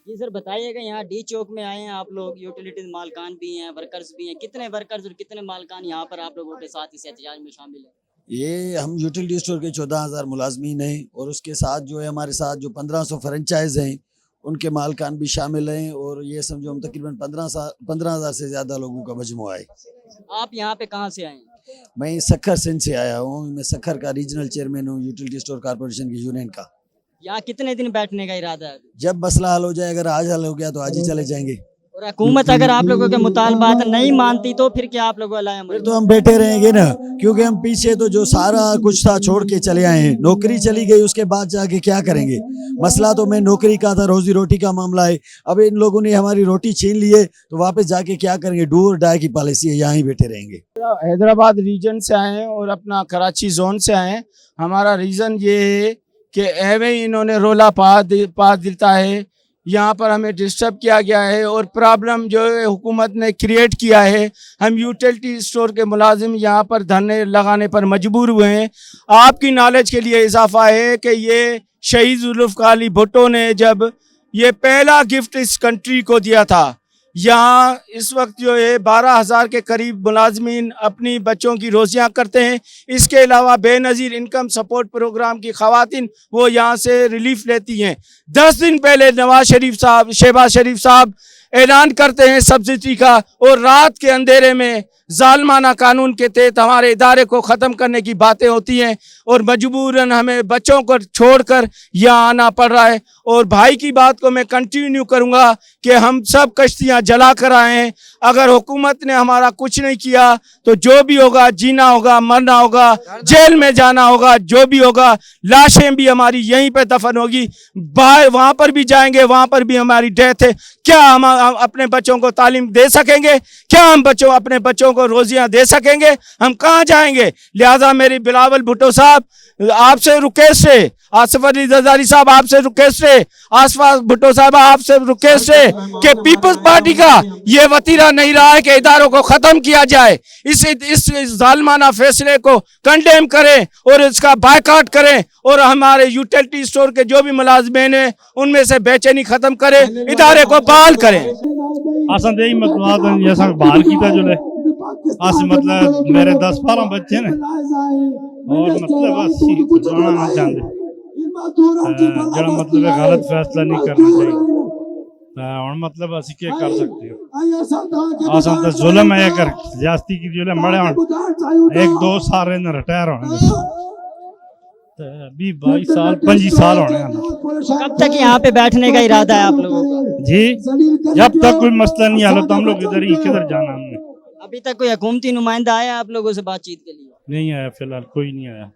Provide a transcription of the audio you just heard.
जी sir, बताइएगा यहाँ D चौक में आए हैं आप लोग, यूटिलिटीज मालकान भी हैं, वर्कर्स भी हैं। कितने वर्कर्स और कितने मालकान यहाँ पर आप लोगों के साथ इस एहतजाज में शामिल हैं? ये हम यूटिलिटी स्टोर के 14,000 मुलाजमीन हैं और उसके साथ जो है हमारे साथ जो 1500 फ्रेंचाइज हैं उनके मालकान भी शामिल हैं और ये समझो हम तकरीबन 15,000 से ज़्यादा लोगों का मजमुआ है। आप यहाँ पे कहाँ से आए हैं? मैं सखर सिंध से आया हूँ। मैं सखर का रीजनल चेयरमैन हूँ यूटिलिटी स्टोर कॉरपोरेशन की यूनियन का। यहाँ कितने दिन बैठने का इरादा है? जब मसला हल हो जाए, अगर आज हल हो गया तो आज ही चले जाएंगे। और हुकूमत अगर आप लोगों के मुतालबात नहीं मानती तो फिर क्या आप लोग अलाया फिर तो हम बैठे रहेंगे ना, क्योंकि हम पीछे तो जो सारा कुछ था छोड़ के चले आए हैं। नौकरी चली गई, उसके बाद जाके क्या करेंगे? मसला तो मैं नौकरी का था, रोजी रोटी का मामला है। अब इन लोगों ने हमारी रोटी छीन ली है तो वापस जाके क्या करेंगे? डू और डाई की पॉलिसी है, यहाँ ही बैठे रहेंगे। हैदराबाद रीजन से आए हैं और अपना कराची जोन से आए हैं। हमारा रीज़न ये है कि एवं इन्होंने रोला पा देता है, यहाँ पर हमें डिस्टर्ब किया गया है और प्रॉब्लम जो है हुकूमत ने क्रिएट किया है। हम यूटिलिटी स्टोर के मुलाजिम यहाँ पर धरने लगाने पर मजबूर हुए हैं। आपकी नॉलेज के लिए इजाफा है कि ये शहीद जुल्फ़िकार अली भुट्टो ने जब ये पहला गिफ्ट इस कंट्री को दिया था, यहाँ इस वक्त जो है 12,000 के करीब मुलाजमीन अपनी बच्चों की रोज़ियाँ करते हैं। इसके अलावा बेनज़ीर इनकम सपोर्ट प्रोग्राम की ख़वातीन वो यहाँ से रिलीफ लेती हैं। 10 दिन पहले शहबाज शरीफ साहब ऐलान करते हैं सब्सिडी का और रात के अंधेरे में जालमाना कानून के तहत हमारे इदारे को ख़त्म करने की बातें होती हैं और मजबूरन हमें बच्चों को छोड़कर यहाँ आना पड़ रहा है। और भाई की बात को मैं कंटिन्यू करूँगा कि हम सब कश्तियाँ जला कर आए हैं। अगर हुकूमत ने हमारा कुछ नहीं किया तो जो भी होगा, जीना होगा, मरना होगा, जेल में जाना होगा, जो भी होगा, लाशें भी हमारी यहीं पे दफन होगी। वहाँ पर भी जाएंगे, वहाँ पर भी हमारी डेथ है। क्या हम अपने बच्चों को तालीम दे सकेंगे? क्या हम अपने बच्चों को रोजियां दे सकेंगे? हम कहाँ जाएंगे? लिहाजा मेरी बिलावल भुट्टो साहब आपसे रिक्वेस्ट है, आसिफ अली जरदारी साहब आपसे रिक्वेस्ट है, आसफा भुट्टो साहब आपसे रिक्वेस्ट है कि पीपल्स पार्टी का ये वतीरा नहीं रहा है कि इदारों को खत्म किया जाए। इस जालमाना फैसले को कंडेम करें और इसका बायकॉट करें और हमारे यूटिलिटी स्टोर के जो भी मुलाजमीन हैं उनमें से बेचैनी खत्म करें, इदारे को बहाल करें। असन तो यही मतलब जैसा बाहर की था जो मतलब मेरे 10-12 बच्चे ने और मतलब बस जाना नहीं चाहते, जरा मतलब गलत फैसला नहीं करना चाहिए और मतलब असि क्या कर सकते हो। असन तो जुल्म है कर ज्यादती की जो मरे एक दो सारे ने रिटायर होने अभी 22 साल 25 साल होने। कब तक यहाँ पे बैठने का इरादा है आप लोगों का? जी, जब तक कोई मसला नहीं हल तो हम लोग इधर ही किधर जाना। हमने अभी तक कोई हुकूमती नुमाइंदा आया आप लोगों से बातचीत के लिए? नहीं आया, फिलहाल कोई नहीं आया।